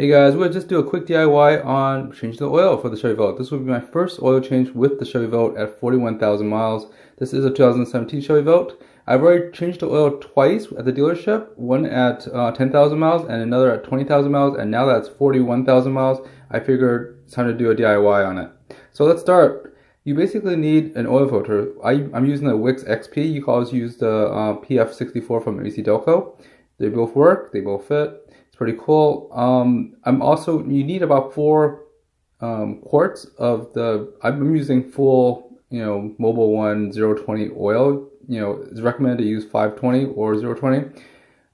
Hey guys, we're going to just do a quick DIY on changing the oil for the Chevy Volt. This will be my first oil change with the Chevy Volt at 41,000 miles. This is a 2017 Chevy Volt. I've already changed the oil twice at the dealership, one at 10,000 miles and another at 20,000 miles, and now that's 41,000 miles. I figured it's time to do a DIY on it. So let's start. You basically need an oil filter. I'm using the Wix XP. You can always use the PF64 from ACdelco. They both work, they both fit. Pretty cool. You need about 4 quarts of I'm using full, Mobil 1 020 oil. It's recommended to use 520 or 020.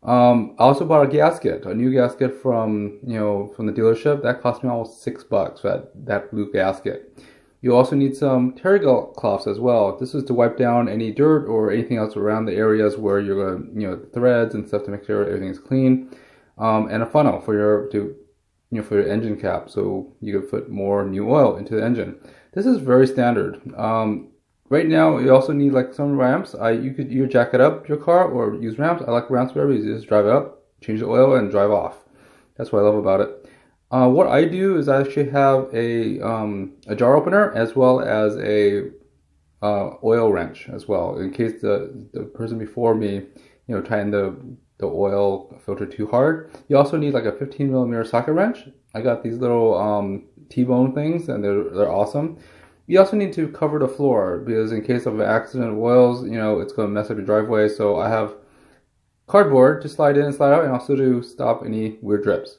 I also bought a gasket, a new gasket from the dealership. That cost me almost $6 for that blue gasket. You also need some terry cloths as well. This is to wipe down any dirt or anything else around the areas where you're going, threads and stuff, to make sure everything is clean. And a funnel for your engine cap, so you can put more new oil into the engine. This is very standard. Right now, you also need like some ramps. You could either jack it up your car or use ramps. I like ramps better. You just drive it up, change the oil, and drive off. That's what I love about it. What I do is I actually have a jar opener as well as a oil wrench as well, in case the person before me tightened the oil filter too hard. You also need like a 15mm socket wrench. I got these little T-bone things, and they're awesome. You also need to cover the floor, because in case of an accident of oils, it's going to mess up your driveway. So I have cardboard to slide in and slide out, and also to stop any weird drips.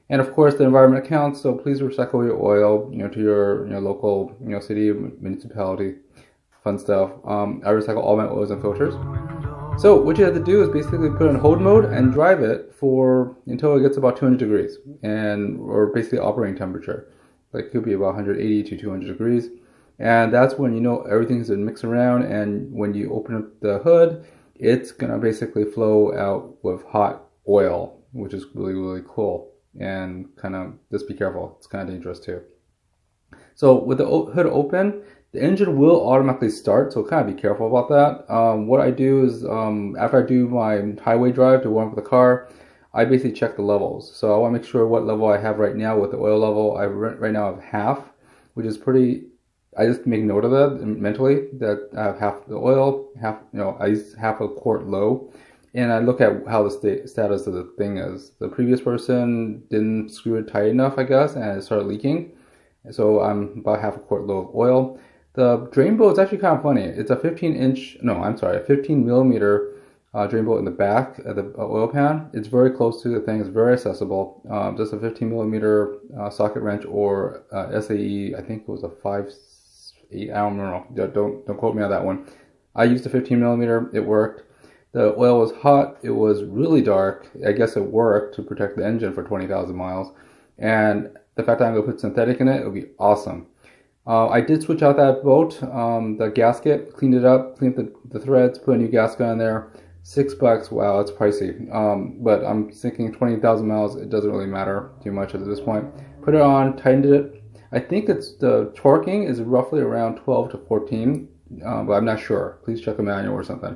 And of course, the environment counts, so please recycle your oil, to your local city, municipality, fun stuff. I recycle all my oils and filters. So what you have to do is basically put it in hold mode and drive it until it gets about 200 degrees, or basically operating temperature. Like, it could be about 180 to 200 degrees. And that's when everything's been mixed around, and when you open up the hood, it's gonna basically flow out with hot oil, which is really, really cool. And just be careful, it's kind of dangerous too. So with the hood open, the engine will automatically start, so kind of be careful about that. What I do is, after I do my highway drive to warm up the car, I basically check the levels. So I want to make sure what level I have right now with the oil level. Right now I have half, which is pretty. I just make note of that mentally, that I have half the oil, I use half a quart low, and I look at how the status of the thing is. The previous person didn't screw it tight enough, I guess, and it started leaking. So I'm about half a quart low of oil. The drain bolt is actually kind of funny. It's a 15mm drain bolt in the back of the oil pan. It's very close to the thing. It's very accessible. Just a 15mm socket wrench, or SAE. I think it was a 5.8. I don't know. Don't quote me on that one. I used a 15mm. It worked. The oil was hot. It was really dark. I guess it worked to protect the engine for 20,000 miles. And the fact that I'm going to put synthetic in it would be awesome. I did switch out that bolt, the gasket, cleaned it up, cleaned the threads, put a new gasket on there. $6, wow, it's pricey. But I'm thinking 20,000 miles, it doesn't really matter too much at this point. Put it on, tightened it. I think the torquing is roughly around 12 to 14, but I'm not sure. Please check a manual or something.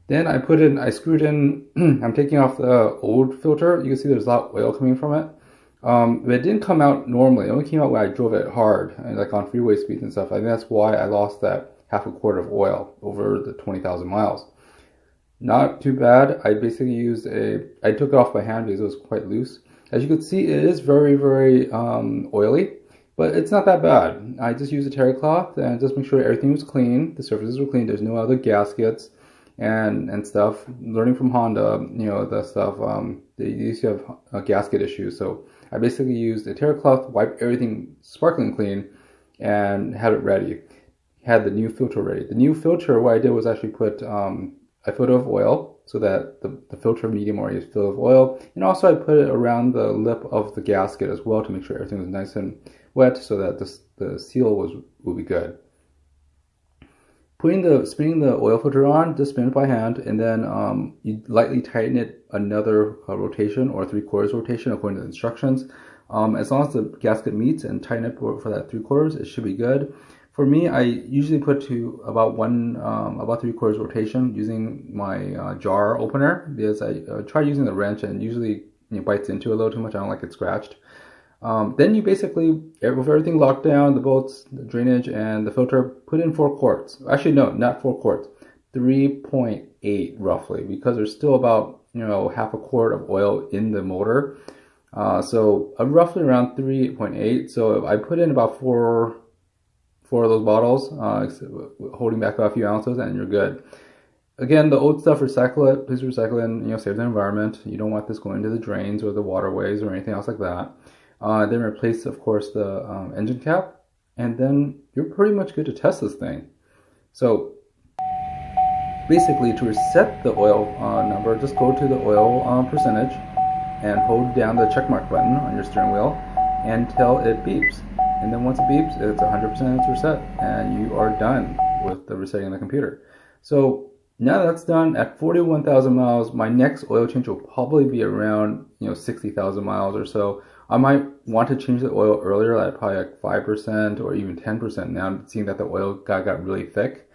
Then I screwed in, I'm taking off the old filter. You can see there's a lot of oil coming from it. But it didn't come out normally. It only came out when I drove it hard, like on freeway speeds and stuff. I think that's why I lost that half a quart of oil over the 20,000 miles. Not too bad. I basically I took it off by hand because it was quite loose. As you can see, it is very, very oily, but it's not that bad. I just used a terry cloth and just make sure everything was clean. The surfaces were clean. There's no other gaskets and stuff. Learning from Honda, the stuff, they used to have gasket issues. So I basically used a terry cloth, wiped everything sparkling clean, and had it ready. Had the new filter ready. The new filter, what I did was actually put a filter of oil, so that the filter medium already is filled with oil. And also I put it around the lip of the gasket as well, to make sure everything was nice and wet, so that the seal will be good. Spinning the oil filter on, just spin it by hand, and then you lightly tighten it another rotation, or 3/4 rotation according to the instructions. As long as the gasket meets and tighten it for that 3/4, it should be good. For me, I usually put to about 3/4 rotation using my jar opener, because I try using the wrench, and usually bites into a little too much. I don't like it scratched. Then you basically, with everything locked down, the bolts, the drainage, and the filter, put in 4 quarts. Actually, no, not 4 quarts. 3.8 roughly, because there's still about half a quart of oil in the motor. So roughly around 3.8. So I put in about four of those bottles, holding back about a few ounces, and you're good. Again, the old stuff, recycle it. Please recycle it and save the environment. You don't want this going into the drains or the waterways or anything else like that. Then replace, of course, the engine cap, and then you're pretty much good to test this thing. So basically, to reset the oil number, just go to the oil percentage and hold down the checkmark button on your steering wheel until it beeps. And then once it beeps, it's 100% it's reset, and you are done with the resetting of the computer. So now that's done, at 41,000 miles, my next oil change will probably be around 60,000 miles or so. I might want to change the oil earlier, like probably like 5% or even 10% now, seeing that the oil got really thick.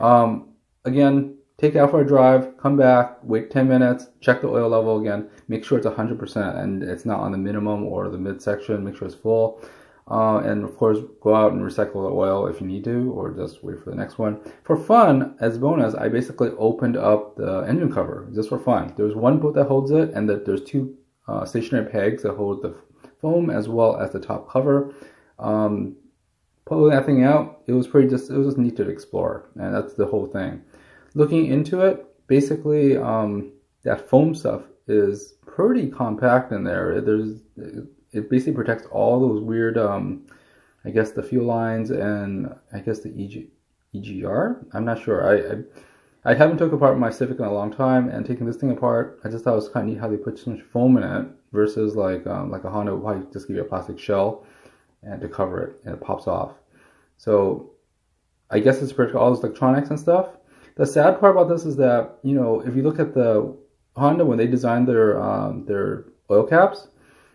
Again, take it out for a drive, come back, wait 10 minutes, check the oil level again, make sure it's 100% and it's not on the minimum or the midsection, make sure it's full. And of course, go out and recycle the oil if you need to, or just wait for the next one. For fun, as a bonus, I basically opened up the engine cover, just for fun. There's one bolt that holds it, and there's 2 stationary pegs that hold the foam as well as the top cover. Pulling that thing out, it was just neat to explore, and that's the whole thing. Looking into it, basically that foam stuff is pretty compact in there. It basically protects all those weird, I guess the fuel lines and I guess the EGR. I'm not sure. I haven't took apart my Civic in a long time, and taking this thing apart, I just thought it was kind of neat how they put so much foam in it versus like a Honda would probably just give you a plastic shell and to cover it, and it pops off. So I guess it's protect all those electronics and stuff. The sad part about this is that if you look at the Honda when they designed their oil caps,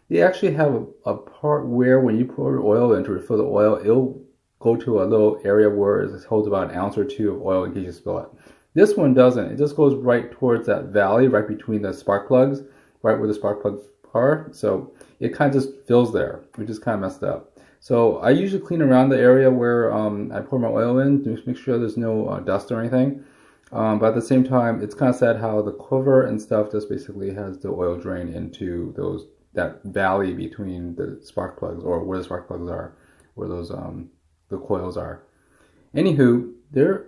they actually have a part where when you pour oil in to refill the oil, it'll go to a little area where it holds about an ounce or 2 of oil in case you spill it. This one doesn't. It just goes right towards that valley, right between the spark plugs, right where the spark plugs are. So it kind of just fills there, which is kind of messed up. So I usually clean around the area where I pour my oil in to make sure there's no dust or anything. But at the same time, it's kind of sad how the cover and stuff just basically has the oil drain into that valley between the spark plugs, or where the spark plugs are, where those the coils are. Anywho,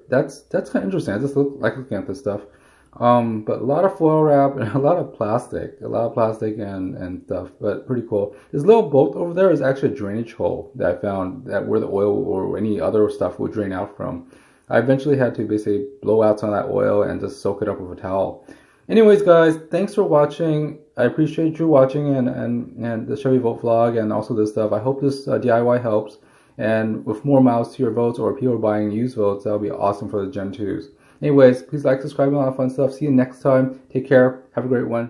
that's kind of interesting. I just like looking at this stuff. But a lot of foil wrap and a lot of plastic and stuff, but pretty cool. This little bolt over there is actually a drainage hole that I found that where the oil or any other stuff would drain out from. I eventually had to basically blow out some of that oil and just soak it up with a towel. Anyways, guys, thanks for watching. I appreciate you watching and the Chevy Volt vlog and also this stuff. I hope this DIY helps. And with more miles to your votes, or people buying used votes, that'll be awesome for the Gen 2s. Anyways, please like, subscribe, and all that fun stuff. See you next time. Take care. Have a great one.